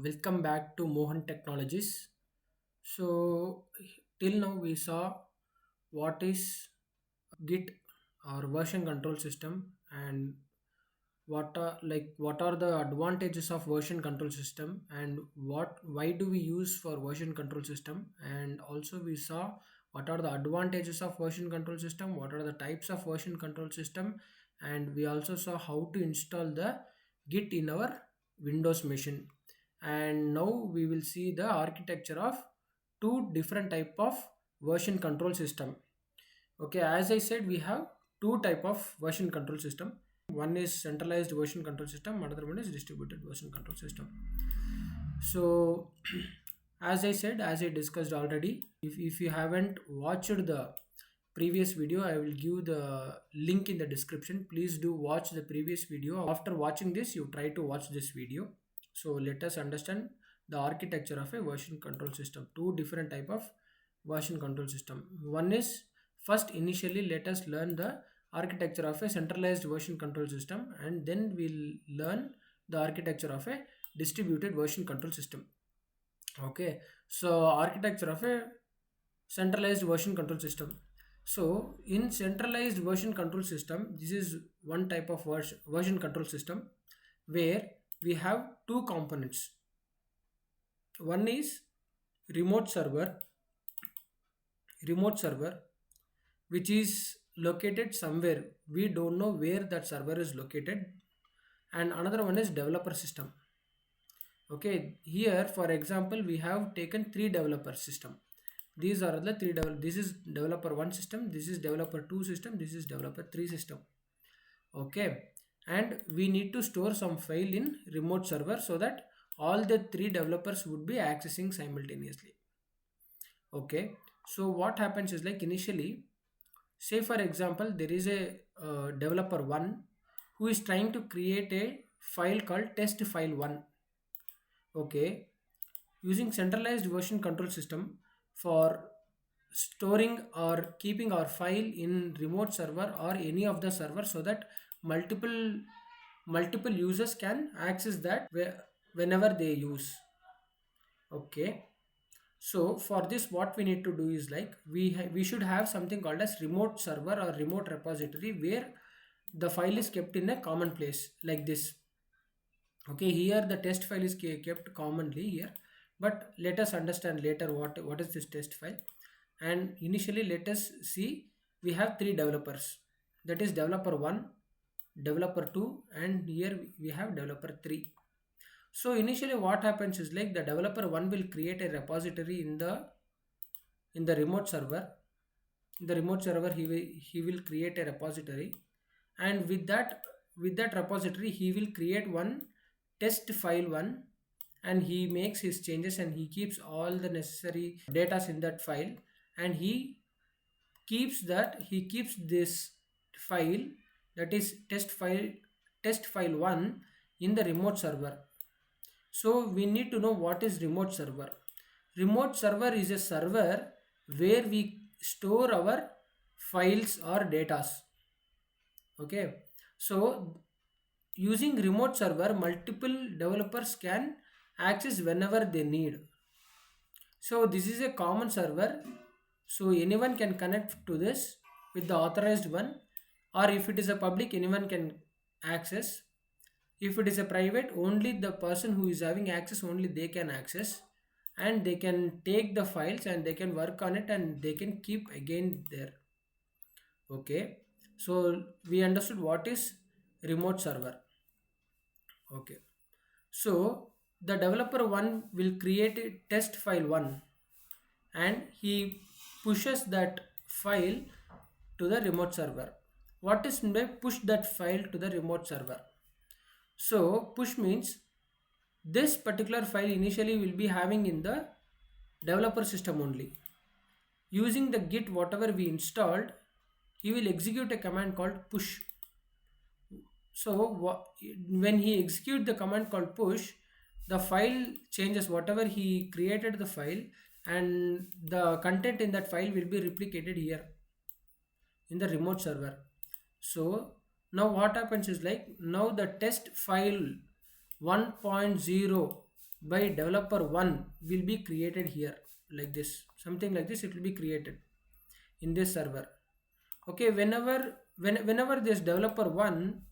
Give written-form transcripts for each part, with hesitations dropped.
Welcome back to Mohan Technologies. So, till now we saw what is Git or version control system and what are the advantages of version control system and why do we use for version control system, and also we saw what are the advantages of version control system, what are the types of version control system, and we also saw how to install the Git in our Windows machine. And now we will see the architecture of two different type of version control system. Okay, as I said, we have two type of version control system. One is centralized version control system, another one is distributed version control system. So as I said, as I discussed already, if you haven't watched the previous video, I will give the link in the description. Please do watch the previous video. After watching this, you try to watch this video. So let us understand the architecture of a version control system. Two different type of version control system. One is, first initially let us learn the architecture of a centralized version control system, and then we'll learn the architecture of a distributed version control system. Okay, so architecture of a centralized version control system. So in centralized version control system, this is one type of version control system where we have two components. One is remote server, remote server which is located somewhere. We don't know where that server is located. And another one is developer system. Okay, here for example we have taken three developer system. These are the three this is developer 1 system, this is developer 2 system, this is developer 3 system. Okay, and we need to store some file in remote server so that all the three developers would be accessing simultaneously. Okay, so what happens is, like, initially, say for example there is a developer 1 who is trying to create a file called test file 1. Okay, using centralized version control system for storing or keeping our file in remote server or any of the server so that multiple users can access that whenever they use. Okay, so for this what we need to do is, like, we should have something called as remote server or remote repository where the file is kept in a common place like this. Okay, here the test file is kept commonly here, but let us understand later what is this test file. And initially let us see, we have three developers, that is developer 1, developer 2, and here we have developer 3. So initially what happens is, like, the developer 1 will create a repository in the remote server. In the remote server he will create a repository, and with that repository he will create one test file 1, and he makes his changes and he keeps all the necessary data in that file, and he keeps this file, that is test file 1, in the remote server. So we need to know what is remote server. Remote server is a server where we store our files or datas. Okay, so using remote server, multiple developers can access whenever they need. So this is a common server, so anyone can connect to this with the authorized one, or if it is a public, anyone can access. If it is a private, only the person who is having access, only they can access, and they can take the files and they can work on it and they can keep again there. Okay, so we understood what is remote server. Okay, so the developer 1 will create a test file 1, and he pushes that file to the remote server. What is meant by push that file to the remote server? So push means this particular file initially will be having in the developer system only. Using the git whatever we installed, he will execute a command called push. So when he execute the command called push, the file changes, whatever he created the file, and the content in that file will be replicated here in the remote server. So now what happens is, like, now the test file 1.0 by developer 1 will be created here, like this, something like this. It will be created in this server. Okay, whenever this developer 1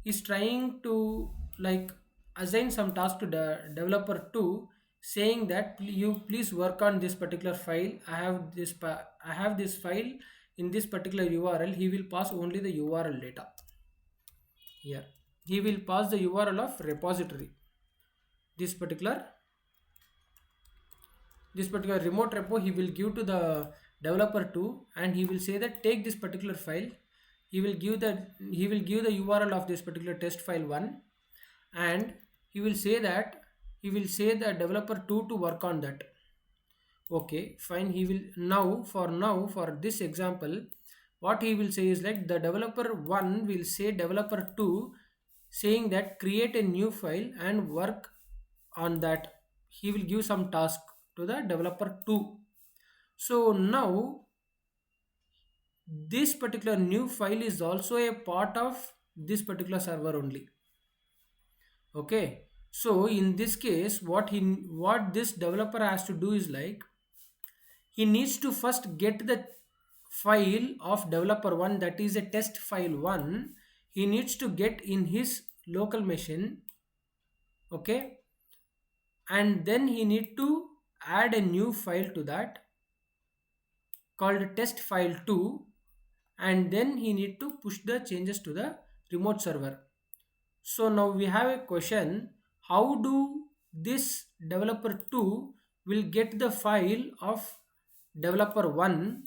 is trying to like assign some task to the developer 2, saying that you please work on this particular file, I have this file in this particular URL, he will pass only the URL data here. He will pass the URL of repository, this particular remote repo he will give to the developer 2, and he will say that take this particular file. He will give the URL of this particular test file 1, and he will say that he will say the developer 2 to work on that. Okay, fine. He will now for this example, what he will say is like the developer 1 will say developer 2, saying that create a new file and work on that. He will give some task to the developer 2. So now this particular new file is also a part of this particular server only. Okay, so in this case what this developer has to do is like he needs to first get the file of developer 1, that is a test file 1. He needs to get in his local machine. Okay, and then he need to add a new file to that called test file 2, and then he need to push the changes to the remote server. So now we have a question, how do this developer 2 will get the file of developer 1?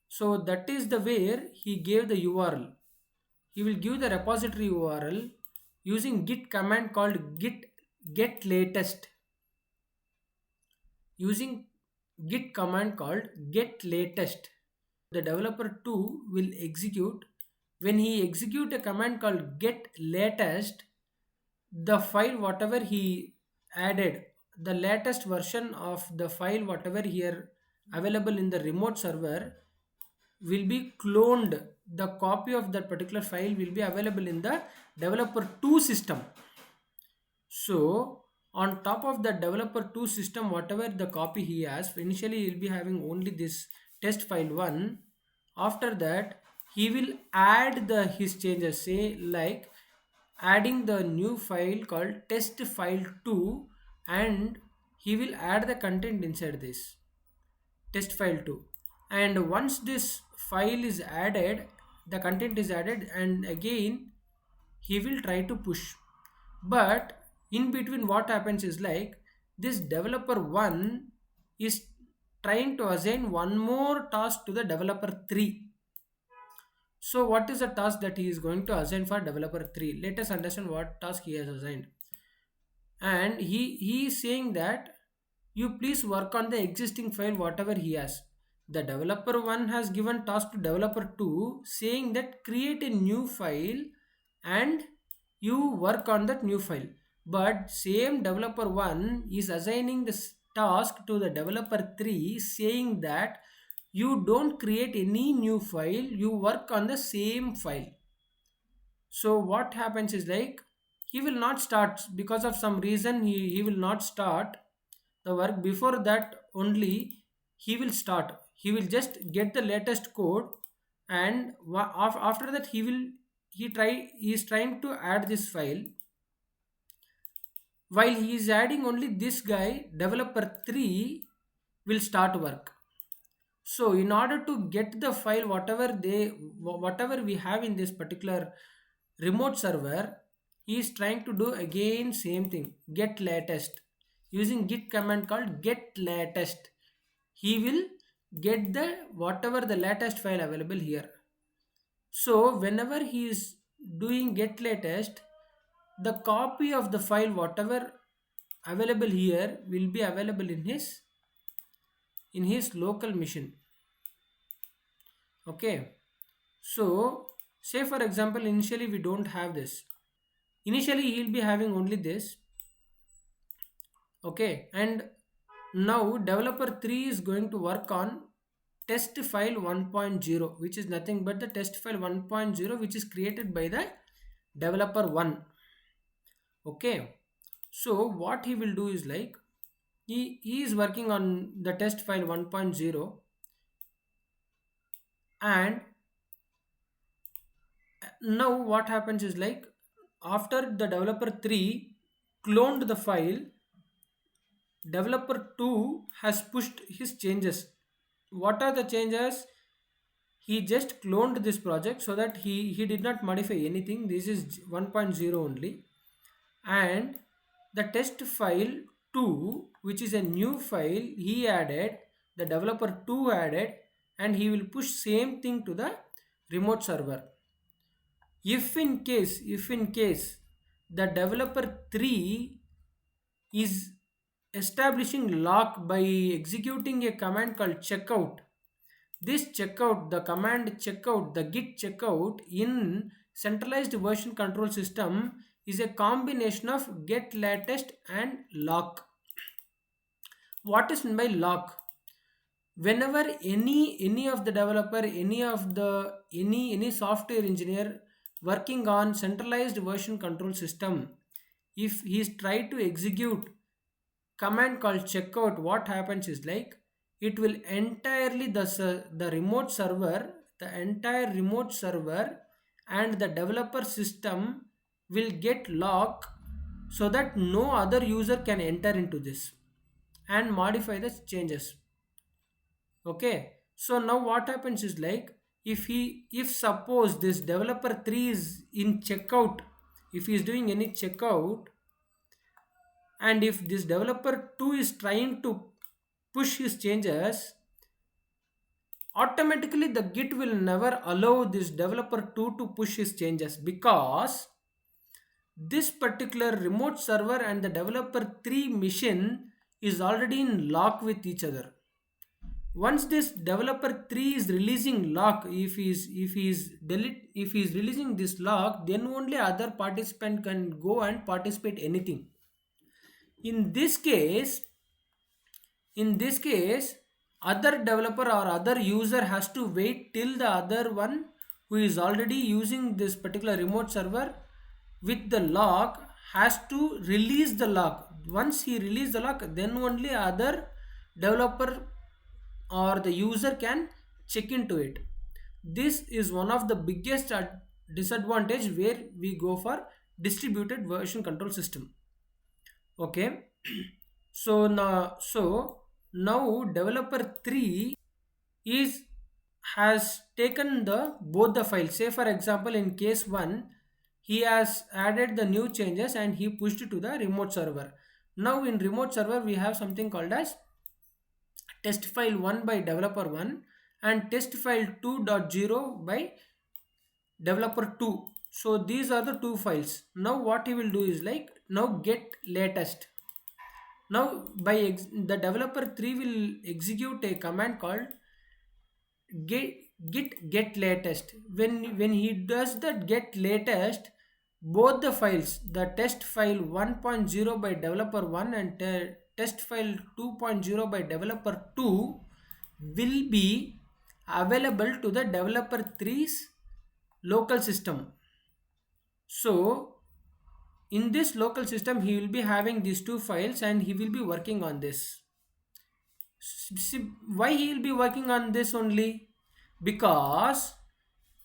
So that is the where he gave the URL. He will give the repository URL using git command called get latest. Using git command called get latest, the developer 2 will execute. When he execute a command called get latest, the file whatever he added, the latest version of the file whatever here available in the remote server will be cloned. The copy of that particular file will be available in the developer 2 system. So on top of the developer 2 system, whatever the copy he has, initially he will be having only this test file 1. After that he will add the his changes, say like adding the new file called test file 2, and he will add the content inside this test file 2. And once this file is added, the content is added, and again he will try to push. But in between what happens is like this developer 1 is trying to assign one more task to the developer 3. So what is the task that he is going to assign for developer 3? Let us understand what task he has assigned. And he is saying that you please work on the existing file whatever he has. The developer 1 has given task to developer 2, saying that create a new file and you work on that new file. But same developer 1 is assigning this task to the developer 3, saying that you don't create any new file, you work on the same file. So what happens is like he will not start because of some reason. He will not start the work. Before that only he will start. He will just get the latest code, and after that he is trying to add this file. While he is adding, only this guy developer 3 will start work. So in order to get the file whatever we have in this particular remote server, he is trying to do again same thing, get latest, using git command called get latest. He will get the whatever the latest file available here. So whenever he is doing get latest, the copy of the file whatever available here will be available in his local machine. Okay, so say for example initially we don't have this. Initially he'll be having only this. Okay, and now developer 3 is going to work on test file 1.0, which is nothing but the test file 1.0 which is created by the developer 1. Okay, So what he will do is like he is working on the test file 1.0, and now what happens is like after the developer 3 cloned the file, developer 2 has pushed his changes. What are the changes? He just cloned this project so that he did not modify anything. This is 1.0 only. And the test file 2, which is a new file, he added, the developer 2 added, and he will push same thing to the remote server. If in case the developer 3 is establishing lock by executing a command called checkout, this checkout, the command checkout, the git checkout in centralized version control system is a combination of get latest and lock. What is meant by lock? Whenever any of the developer, any software engineer working on centralized version control system, if he's tried to execute command called checkout, what happens is like it will entirely the remote server, the entire remote server and the developer system will get locked, so that no other user can enter into this and modify the changes. Okay, so now what happens is like if suppose this developer 3 is in checkout, if he is doing any checkout, and if this developer 2 is trying to push his changes, automatically the git will never allow this developer 2 to push his changes, because this particular remote server and the developer 3 machine is already in lock with each other. Once this developer 3 is releasing lock, if he is releasing this lock, then only other participant can go and participate anything. In this case, other developer or other user has to wait till the other one who is already using this particular remote server with the lock has to release the lock. Once he release the lock, then only other developer or the user can check into it. This is one of the biggest disadvantage where we go for distributed version control system. Okay. So now developer 3 is has taken the both the files. Say for example, in case 1, he has added the new changes and he pushed to the remote server. Now in remote server we have something called as test file 1 by developer 1 and test file 2.0 by developer 2. So these are the two files. Now what he will do is like now get latest. Now the developer 3 will execute a command called get latest. When he does that get latest, both the files, the test file 1.0 by developer 1 and test file 2.0 by developer 2 will be available to the developer 3's local system. So in this local system he will be having these two files and he will be working on this. See, why he will be working on this only? Because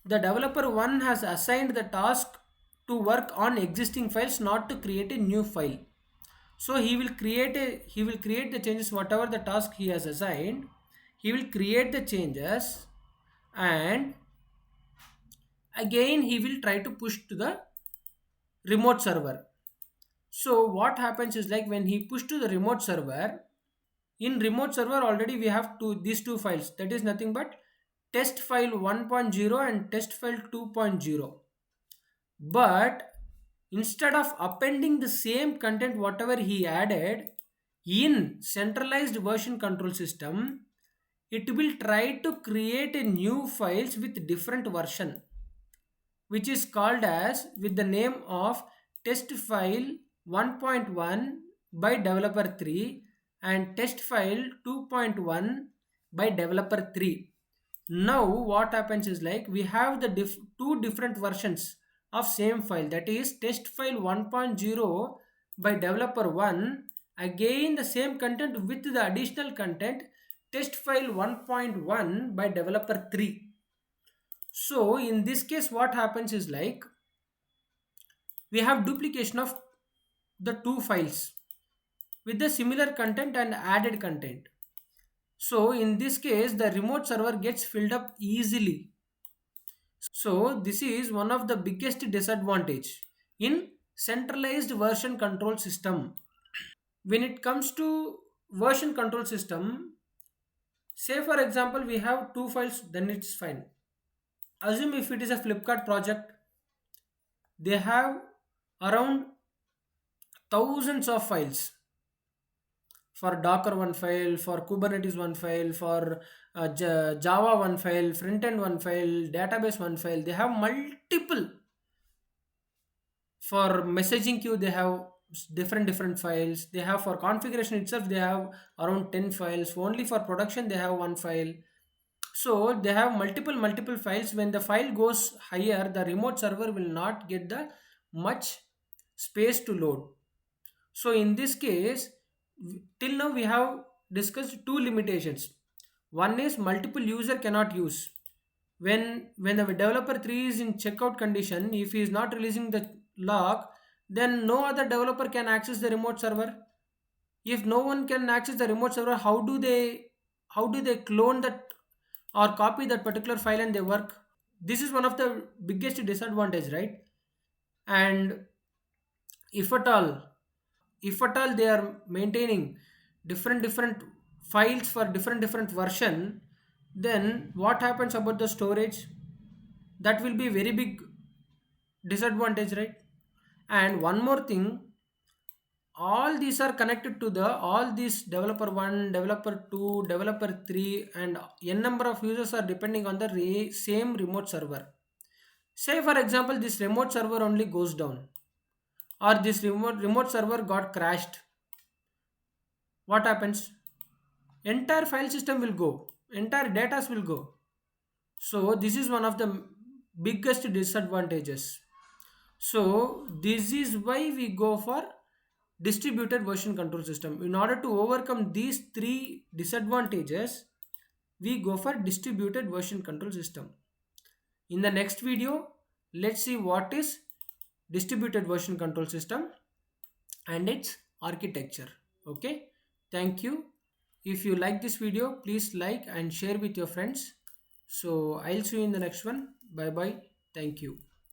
the developer 1 has assigned the task to work on existing files, not to create a new file. So he will create the changes, whatever the task he has assigned. He will create the changes and again he will try to push to the remote server. So what happens is like when he push to the remote server, in remote server already we have these two files, that is nothing but test file 1.0 and test file 2.0. But instead of appending the same content whatever he added in centralized version control system, it will try to create a new files with different version, which is called as with the name of test file 1.1 by developer 3 and test file 2.1 by developer 3. Now what happens is like we have the two different versions of same file, that is test file 1.0 by developer 1, again the same content with the additional content test file 1.1 by developer 3. So in this case what happens is like we have duplication of the two files with the similar content and added content. So in this case the remote server gets filled up easily. So this is one of the biggest disadvantage in centralized version control system. When it comes to version control system, say for example we have two files, then it's fine. Assume if it is a Flipkart project, they have around thousands of files. For Docker one file, for Kubernetes one file, for Java one file, front end one file, database one file. They have multiple. For messaging queue they have different files. They have for configuration itself they have around 10 files. Only for production they have one file. So they have multiple files. When the file goes higher, the remote server will not get the much space to load. So in this case, till now we have discussed two limitations. One is multiple user cannot use. When the developer 3 is in checkout condition, if he is not releasing the lock, then no other developer can access the remote server. If no one can access the remote server, how do they clone that or copy that particular file and they work? This is one of the biggest disadvantage, right? And if at all if at all they are maintaining different files for different version, then what happens about the storage? That will be very big disadvantage, right? And one more thing, all these are connected to the all these developer 1, developer 2, developer 3, and n number of users are depending on the same remote server. Say for example this remote server only goes down, or this remote server got crashed. What happens? Entire file system will go, entire data will go. So this is one of the biggest disadvantages. So this is why we go for distributed version control system. In order to overcome these three disadvantages, we go for distributed version control system. In the next video, let's see what is distributed version control system and its architecture. Okay, thank you. If you like this video, please like and share with your friends. So I'll see you in the next one. Bye bye. Thank you.